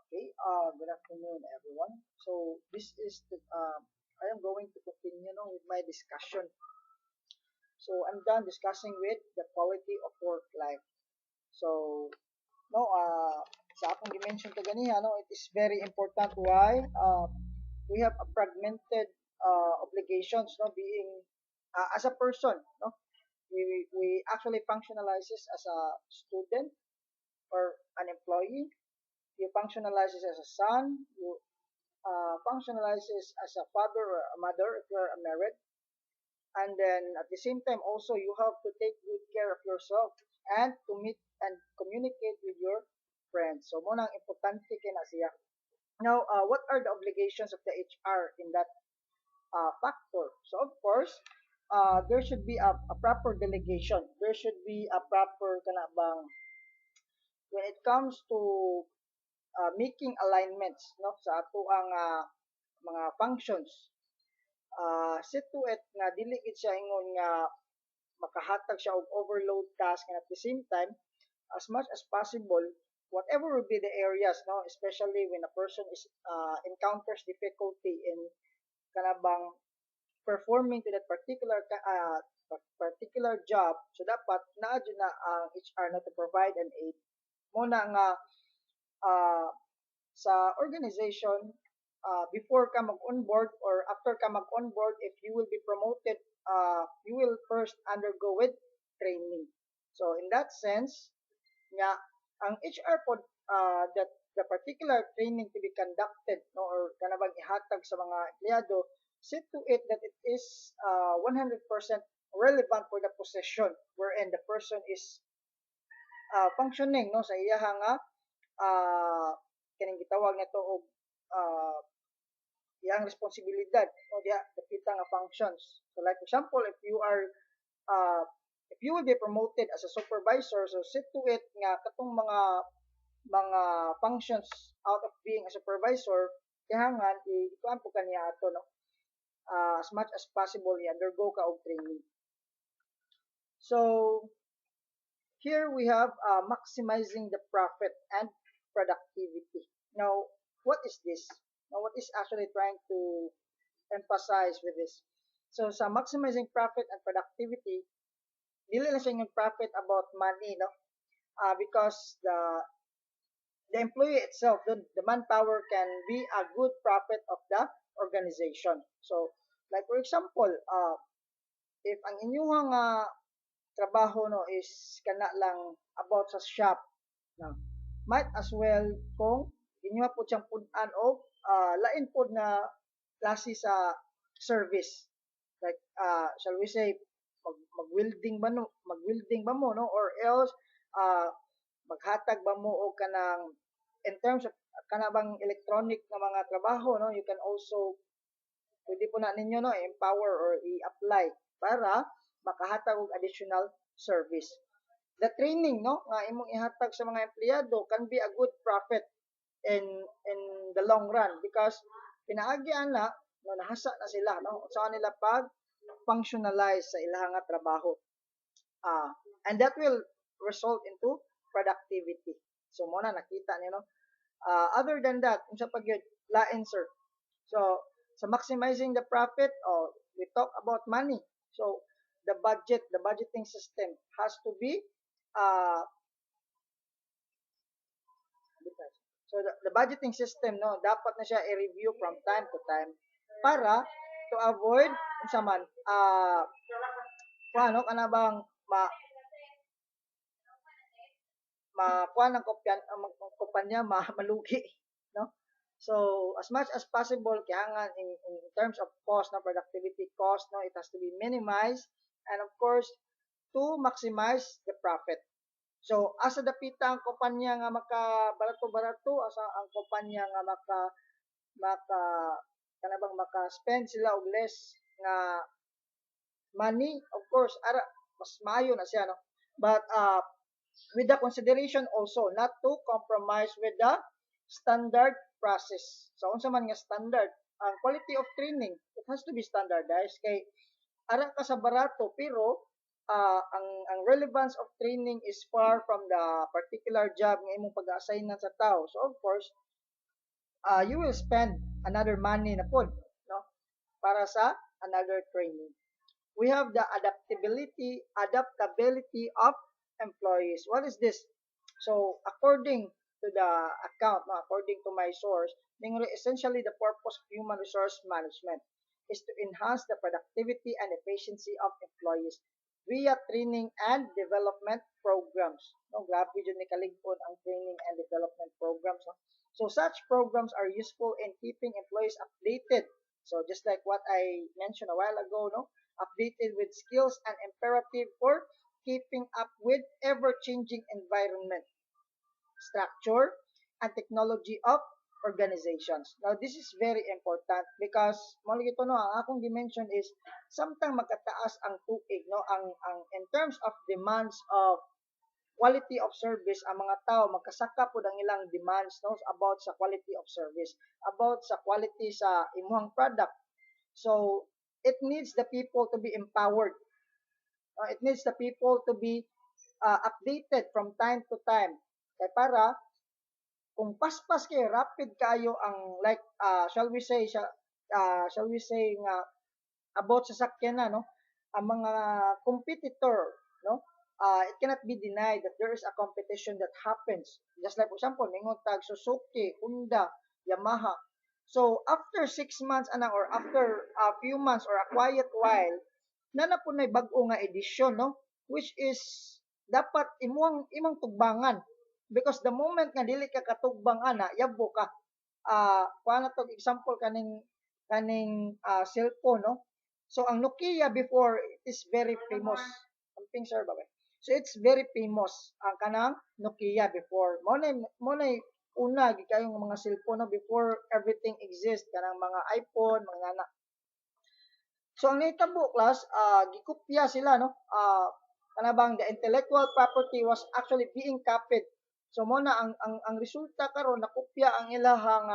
Okay, good afternoon, everyone. So this is I am going to continue with my discussion. So I'm done discussing with the quality of work life. So sa akong dimension to ganiya, it is very important why we have a fragmented obligations, being as a person, we actually functionalizes as a student or an employee. You functionalizes as a son. You functionalizes as a father or a mother if you are married. And then at the same time also you have to take good care of yourself and to meet and communicate with your friends. So mo nang importante kina siya. Now, what are the obligations of the HR in that factor? So of course, there should be a proper delegation. There should be a proper kanabang when it comes to making alignments sa ato ang mga functions. Sit to it nga dili gid siya ingon nga makahatag siya og overload task, and at the same time as much as possible whatever will be the areas, especially when a person is encounters difficulty in kanabang performing to that particular job, so dapat naa jud na ang HR na to provide an aid mo na nga uh, sa organization. Before ka mag-onboard or after ka mag-onboard, if you will be promoted, you will first undergo with training. So in that sense, nga ang HR pod, that the particular training to be conducted, or kanabang ihatag sa mga empleyado, see to it that it is 100% relevant for the position wherein the person is functioning sa iyahang kining gitawag nato og uh, iyang responsibilidad diya dapita nga functions. So like for example, uh, if you will be promoted as a supervisor, so see to it nga katong mga functions out of being a supervisor kailangan ikuan po kaniya ato, as much as possible i-undergo ka og training. So here we have maximizing the profit and productivity. Now, what is this? Now, what is actually trying to emphasize with this? So, sa maximizing profit and productivity, dili na siya yung profit about money, because the employee itself, the manpower can be a good profit of the organization. So, like for example, if ang inyong trabaho is kana lang about sa shop, no, might as well kung inyo po siyang pud-an og lain pod na klase sa service, like shall we say mag-welding ba mo, or else maghatag ba mo og kanang in terms of kanabang electronic na mga trabaho, you can also pwede po na ninyo empower or i-apply para makahatag og additional service. The training nga imong ihatag sa mga empleyado can be a good profit in the long run, because pinaagyan na nahasa na sila saan nila pag functionalize sa ilang nga trabaho, and that will result into productivity. So mo na nakita niyo, other than that unsa pag yun lain, sir? So maximizing the profit, we talk about money. So the budgeting system has to be the budgeting system dapat na siya i-review from time to time para to avoid unsa man paano kana bang kuan ang kumpanya malugi, so as much as possible kailangan in terms of cost productivity cost, it has to be minimized, and of course to maximize the profit. So asa dapita ang kumpanya nga maka-barato-barato, asa ang kumpanya nga maka kanabang maka-spend sila og less nga money, of course ara mas maayo na siya, but with the consideration also not to compromise with the standard process. So unsa man nga standard, ang quality of training, it has to be standardized kay ara ka sa barato pero ang relevance of training is far from the particular job nga imong pag-assignan sa tao. So of course you will spend another money na po, no, para sa another training. We have the adaptability of employees. What is this? So according to the account, no, according to my source, essentially the purpose of human resource management is to enhance the productivity and efficiency of employees via training and development programs. No, grabe yun ni kaligpon ang training and development programs. No? So such programs are useful in keeping employees updated. So just like what I mentioned a while ago, no, updated with skills and imperative for keeping up with ever-changing environment, structure, and technology of organizations. Now, this is very important because mo ito no, ang akong dimension is samtang magkataas ang tuig no, ang in terms of demands of quality of service, ang mga tao magkasaka pud ang ilang demands no about sa quality of service, about sa quality sa imuhang product. So, it needs the people to be empowered. It needs the people to be updated from time to time. Kaya para kung paspas kay rapid kayo ang like shall we say nga about sa sakyan na no, ang mga competitor no, it cannot be denied that there is a competition that happens, just like for example ningon tag Suzuki, Honda, Yamaha. So after 6 months ana or after a few months or a quiet while na po nay bag-o nga edisyon no, which is dapat imong tugbangan because the moment nga dili ka katugbang ana yabo ka. Kuha na tog example cellphone no. So ang Nokia before it is very famous. Amping sir ba? So it's very famous ang kanang Nokia before. Mo nay una gikayong mga cellphone no before everything exist kanang mga iPhone, mga na. So ang nahitabo class, gikopya sila no. Kanabang the intellectual property was actually being copied. So mo na ang resulta karon nakopya ang ilahang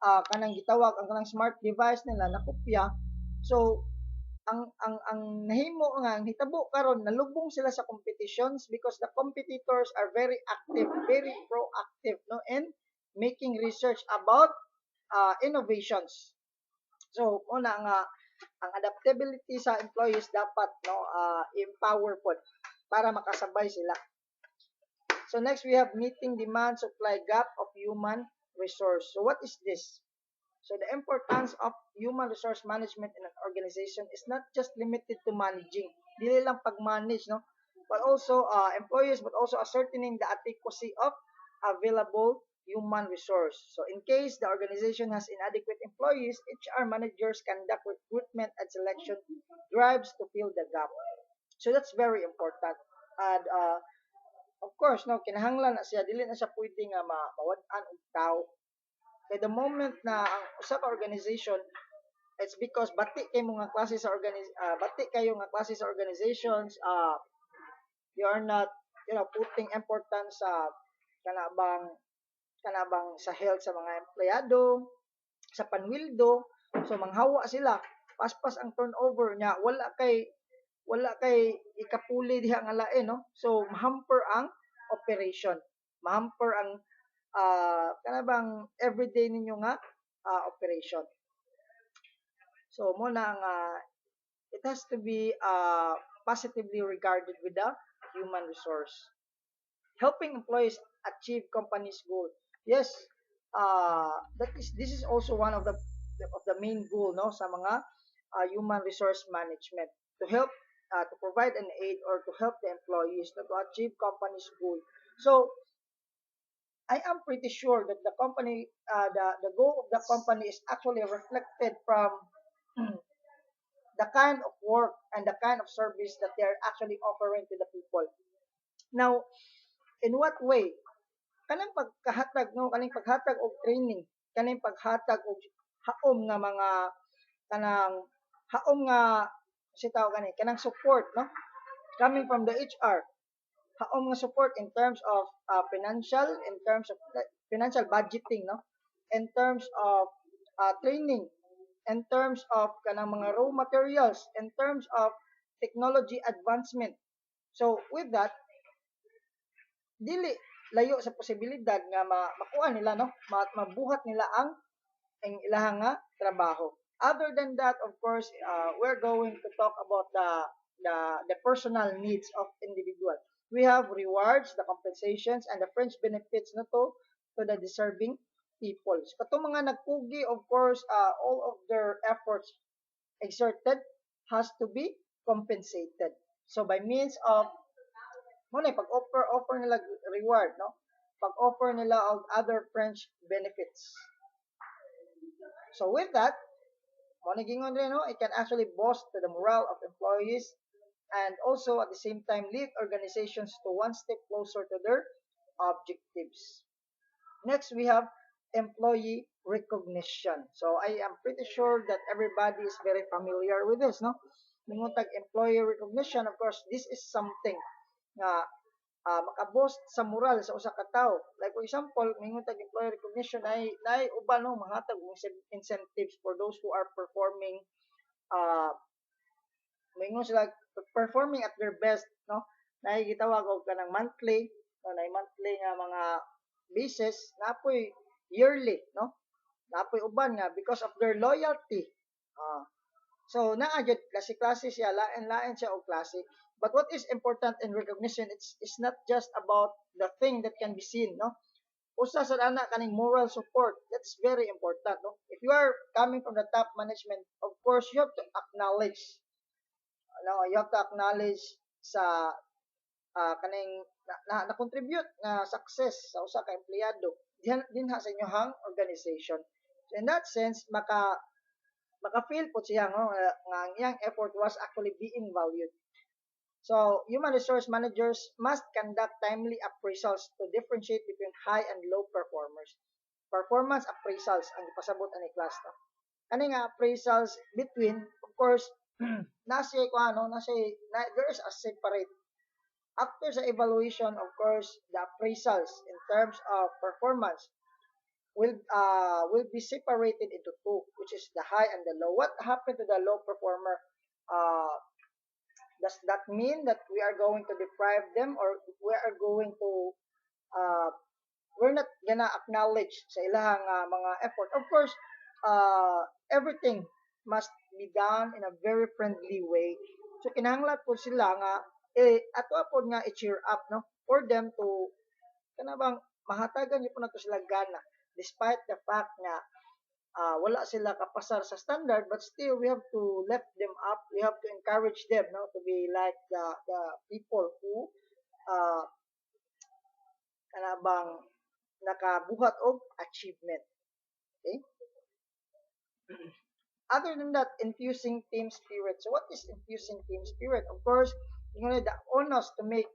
kanang gitawag ang kanang smart device nila nakopya. So ang nahimo nga ang hitabo karon nalubong sila sa competitions because the competitors are very active, very proactive no in making research about innovations. So una nga ang adaptability sa employees dapat no empower pod para makasabay sila. So next we have meeting demand supply gap of human resource. So what is this? So the importance of human resource management in an organization is not just limited to managing, dili lang pag-manage, no? But also employees, but also ascertaining the adequacy of available human resource. So in case the organization has inadequate employees, HR managers conduct recruitment and selection drives to fill the gap. So that's very important. And of course, no, kinahanglan na siya, dili na siya pwede nga mawad-an og tao. Kaya the moment na ang usa ka organization, it's because bati kay mga klase sa bati kayo nga klase sa organizations, you are not, putting importance sa kanabang kanabang sa health sa mga empleyado, sa panwildo, so manghawa sila, paspas ang turnover niya, wala kay ikapuli diha nga lain no. So hamper ang operation, mahamper ang kanabang everyday ninyo nga operation. So mo na nga it has to be positively regarded with the human resource. Helping employees achieve company's goal. Yes, this is also one of the main goal no sa mga human resource management to help to provide an aid or to help the employees to achieve company's goal. So I am pretty sure that the goal of the company is actually reflected from the kind of work and the kind of service that they are actually offering to the people. Now, in what way? Kanang pagkahatag no, kaning paghatag og training, kaning paghatag og haom nga mga kanang haom nga sitaw kanang support no, coming from the HR. Haom nga support in terms of financial, in terms of financial budgeting no, in terms of training, in terms of kanang mga raw materials, in terms of technology advancement. So with that, dili layo sa posibilidad nga makuha nila, no, mabuhat nila ang ilahang nga trabaho. Other than that, of course, we're going to talk about the personal needs of individual. We have rewards, the compensations, and the fringe benefits na to the deserving people. So, katong mga nagpugi, of course, all of their efforts exerted has to be compensated. So, by means of, muna, pag-offer nila reward, no? Pag-offer nila of other fringe benefits. So, with that, Monaging rin, no, it can actually boost to the morale of employees and also at the same time lead organizations to one step closer to their objectives. Next, we have employee recognition. So I am pretty sure that everybody is very familiar with this, no? Mingutag employee recognition, of course, this is something na makabost sa moral sa usa ka tawo. Like for example, mingon tag employee recognition ay uban no mangatag og incentives for those who are performing uh mingon sila performing at their best, no? Nay gitawag og kanang monthly, no, nay monthly nga mga basis, napoy yearly, no? Napoy uban nga because of their loyalty. Uh, So naa jud klase-klase siya, lain-lain siya og klase. But what is important in recognition, it's not just about the thing that can be seen, no? Usa sa ana kaning moral support. That's very important, no? If you are coming from the top management, of course you have to acknowledge, no, you have to acknowledge sa kaning na contribute na success sa usa ka empleyado dinha sa inyohang organization. So in that sense, maka-feel po siya no, nga ang iyang effort was actually being valued. So, human resource managers must conduct timely appraisals to differentiate between high and low performers. Performance appraisals ang ipasabot ani class no. Kani nga appraisals between, of course, nasa ko ano, there is a separate after sa evaluation, of course, the appraisals in terms of performance will be separated into two, which is the high and the low. What happened to the low performer? Uh, does that mean that we are going to deprive them, or we are going to uh, we're not gonna acknowledge sa ilahang mga effort? Of course, everything must be done in a very friendly way. So kinahanglan po sila nga ato po nga i-cheer up, no, for them to kanabang mahatagan niyo po na to sila gana despite the fact na wala sila kapasar sa standard, but still we have to lift them up, we have to encourage them, no, to be like the people who uh, kanabang nakabuhat og achievement. Okay, other than that, infusing team spirit. So what is infusing team spirit? Of course, you know, the onus to make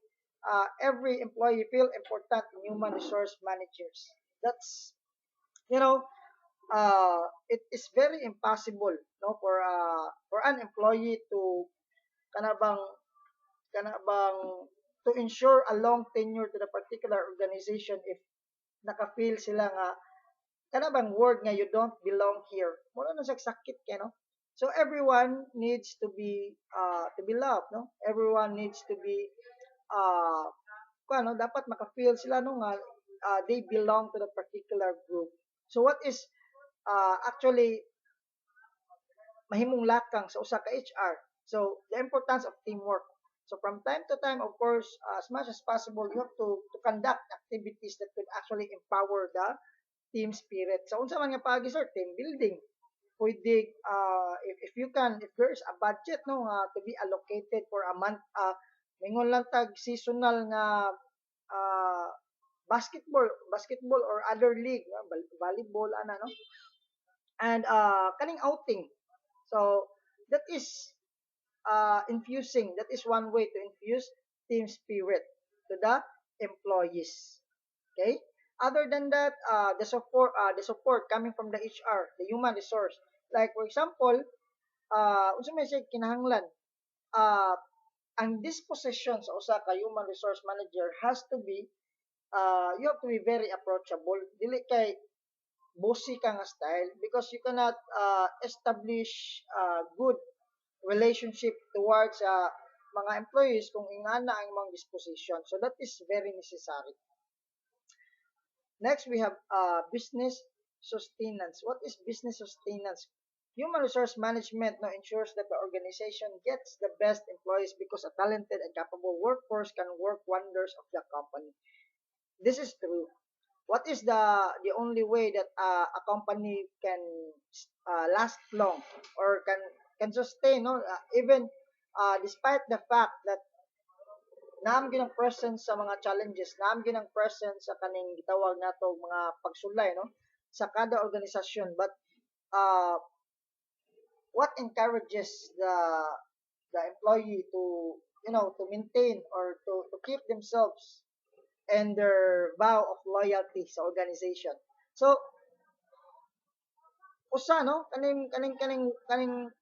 every employee feel important in human resource managers. That's, you know, it is very impossible, no, for an employee to kanabang kanabang to ensure a long tenure to the particular organization if naka-feel sila nga kanabang word nga you don't belong here. Mura na sa sakit kay no. So everyone needs to be loved, no? Everyone needs to be dapat maka-feel sila no nga they belong to the particular group. So what is actually mahimong lakang sa usa ka HR. So the importance of teamwork. So from time to time, of course, as much as possible, you have to conduct activities that could actually empower the team spirit. So unsa man nga paagi sir, team building. Pwede if you can, if there's a budget no to be allocated for a month, mingon lang tag seasonal nga uh, basketball or other league, volleyball ana no. And kaning outing. So that is infusing. That is one way to infuse team spirit to the employees. Okay. Other than that, the support coming from the HR, the human resource. Like for example, unsa may say kinahanglan, uh, ang disposition sa usa ka human resource manager has to be, you have to be very approachable. Dili kay bossy ka nga style because you cannot establish good relationship towards mga employees kung ingana ang mga disposition. So that is very necessary. Next, we have business sustenance. What is business sustenance? Human resource management now ensures that the organization gets the best employees because a talented and capable workforce can work wonders of the company. This is true. What is the only way that a company can last long or can sustain, no? Even despite the fact that naam ginang presence sa mga challenges, naam ginang presence sa kaning gitawag nato mga pagsulay, no, sa kada organisasyon, but uh, what encourages the employee to, to maintain or to keep themselves and their vow of loyalty sa organization. So usa, no, kaning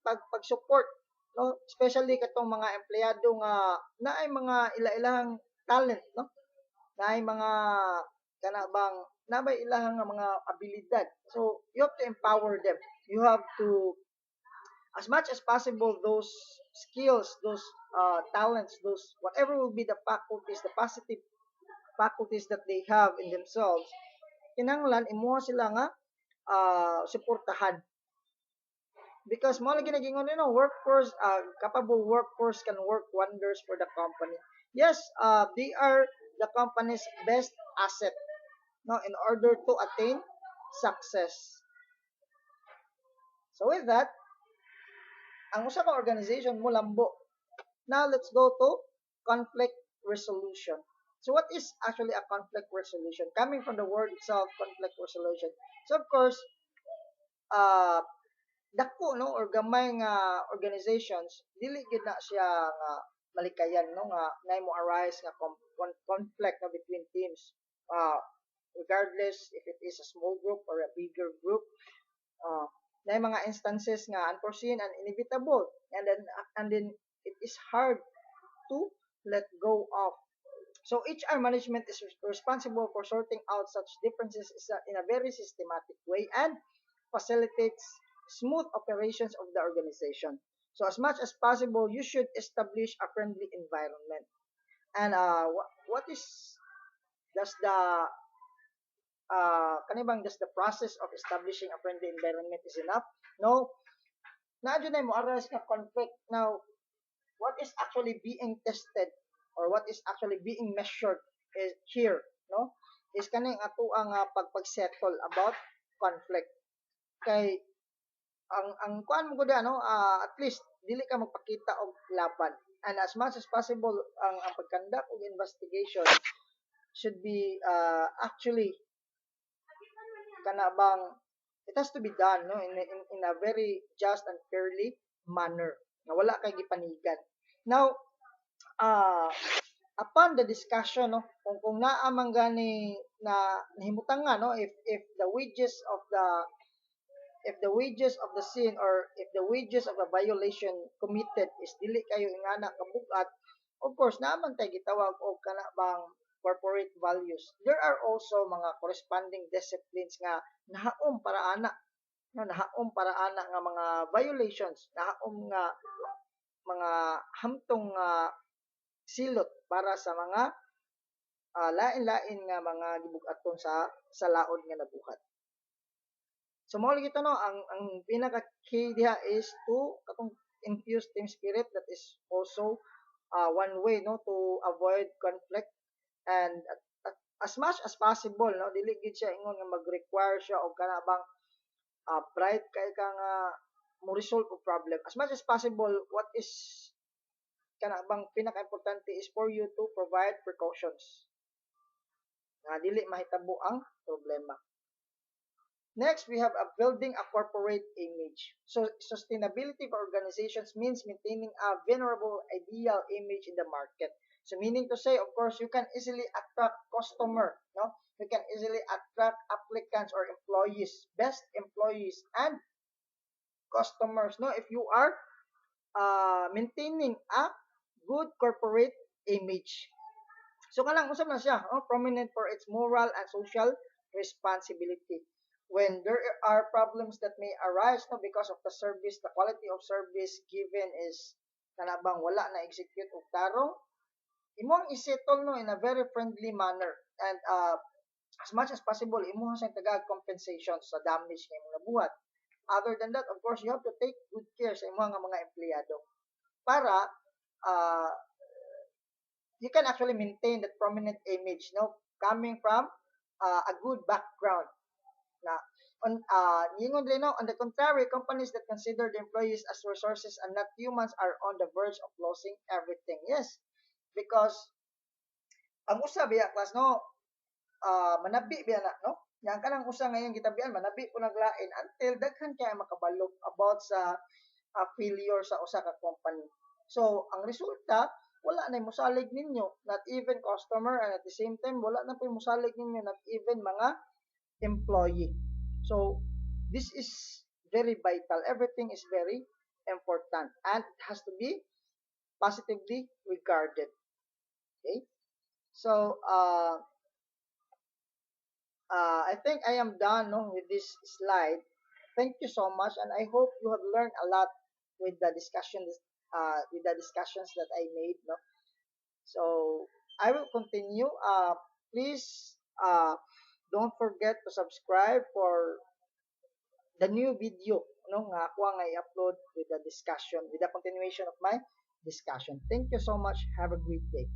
pag-support, no, especially katong mga empleyado nga naay mga ila-ilahang talent, no, naay mga kanabang nabay ilahang mga abilidad. So you have to empower them. You have to, as much as possible, those skills, those talents, those whatever will be the faculties, the positive faculties that they have in themselves, kinanglan imuha sila nga suportahan. Because mo lagi nagingon, workforce, capable workforce can work wonders for the company. Yes, they are the company's best asset, no, in order to attain success. So with that, ang usa ka organization mo lambo. Now let's go to conflict resolution. So what is actually a conflict resolution? Coming from the word itself, conflict resolution. So of course, uh, dako, no, or gamay nga organizations dili gid na siya nga malikayan, no, nga nay mo arise nga conflict, no, between teams, regardless if it is a small group or a bigger group. Nay mga instances nga unforeseen and inevitable, and then it is hard to let go of. So HR management is responsible for sorting out such differences in a very systematic way and facilitates smooth operations of the organization. So as much as possible, you should establish a friendly environment. And what is does the kanibang does the process of establishing a friendly environment is enough? No. Naadyo na mo aras nga conflict. Now, what is actually being tested or what is actually being measured is here, no, is kaning ato ang pagpagsettle about conflict. Kay ang kuan mo gud, no, at least dili ka magpakita og laban, and as much as possible ang pagkandak og investigation should be actually kana bang it has to be done, no, in a very just and fairly manner na wala kay gipanigan. Now, uh, upon the discussion, no, kung naa man gani na nahimutang nga, no, if the wages of the sin or if the wages of a violation committed is dili kayo ingana kabugat, of course naman tay gitawag og kana bang corporate values. There are also mga corresponding disciplines nga nahaom para ana, no, nahaom para ana nga mga violations, nahaom nga mga hamtong silot para sa mga lain-lain nga mga gibugaton sa laod nga nabuhat. So mao lagi no, ang pinaka key diha is to katong infuse team spirit. That is also one way, no, to avoid conflict, and as much as possible, no, dili gid siya ingon nga mag-require siya og kana bang bright kay ka nga mo resolve og problem. As much as possible, what is kana bang pinaka-importante is for you to provide precautions nga dili mahitabo ang problema. Next, we have building a corporate image. So sustainability for organizations means maintaining a venerable ideal image in the market. So meaning to say, of course, you can easily attract customer, no? You can easily attract applicants or employees, best employees and customers, no? If you are maintaining a good corporate image. So kanang usab na siya, prominent for its moral and social responsibility. When there are problems that may arise, no, because of the service, the quality of service given is kanabang wala na execute og tarong, imong isettle, no, in a very friendly manner, and as much as possible imo sa tagag compensation sa damage nga imong nabuhat. Other than that, of course, you have to take good care sa imong mga empleyado para uh, you can actually maintain that prominent image, no, coming from a good background. Na yun din, no, on the contrary, companies that consider the employees as resources and not humans are on the verge of losing everything. Yes, because ang usa biya class, no, manabi biya na, no, yang kanang usa ngayon gitabian manabi po naglain until daghan kaya makabalo about sa failure sa usa ka company. So ang resulta wala na mosalig ninyo, not even customer, and at the same time wala na po mosalig ninyo, not even mga employee. So this is very vital. Everything is very important and it has to be positively regarded. Okay. So I think I am done, no, with this slide. Thank you so much, and I hope you have learned a lot with the discussions that I made. No, so I will continue. Please don't forget to subscribe for the new video, no, nga ako nga i-upload with the discussion, with the continuation of my discussion. Thank you so much. Have a great day.